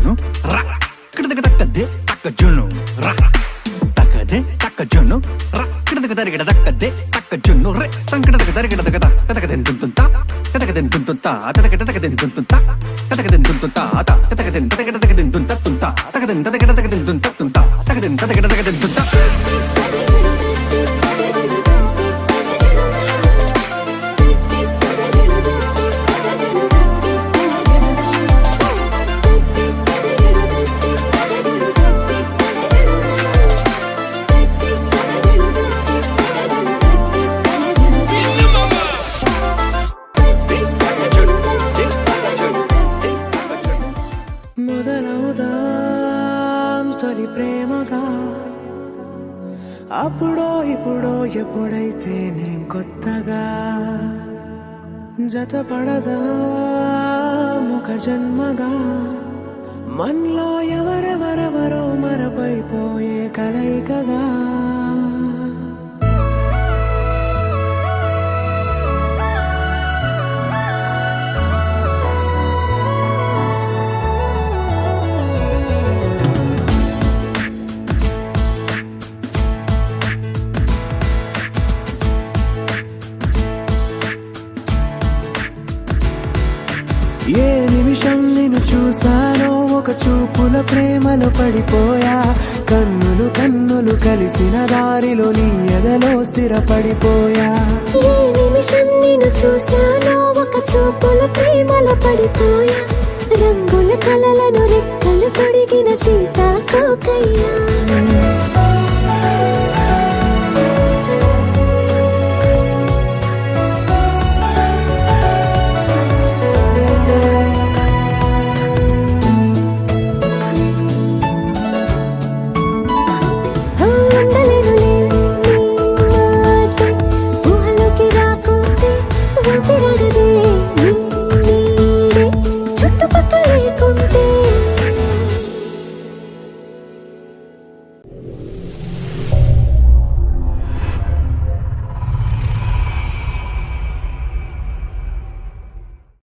జున్ను రా కిడదక దక్కదే తక్క జున్ను రా తక్కదే తక్క జున్ను రా కిడదక దరిగడ దక్కదే తక్క జున్ను రే సంకడదక దరిగడ దగద తదకదెన్ తుంతుంత తదకదెన్ తుంతుంత తదకదెన్ తుంతుంత తదకదెన్ తుంతుంత తదకదెన్ తదకదెన్ తుంత తుంత తదకదెన్ తదకదెన్ తుంత తుంత తదకదెన్ తదకదెన్ తుంత మొదలవుదాం తొలి ప్రేమగా అప్పుడో ఇప్పుడో ఎప్పుడైతే నేను కొత్తగా జతపడదా ఒక జన్మగా మనలో ఎవరెవరెవరో మరపైపోయే కలయికగా ఏ నిమిషం నిన్ను చూసానో ఒక చూపుల ప్రేమలో పడిపోయా కన్నులు కన్నులు కలిసిన దారిలో నీ ఎదలో స్థిరపడిపోయా ఏ నిమిషం నిన్ను చూసానో ఒక చూపుల ప్రేమలో పడిపోయా రంగుల కలలను రెక్కలు తొడిగిన సీతాకోకయ్యా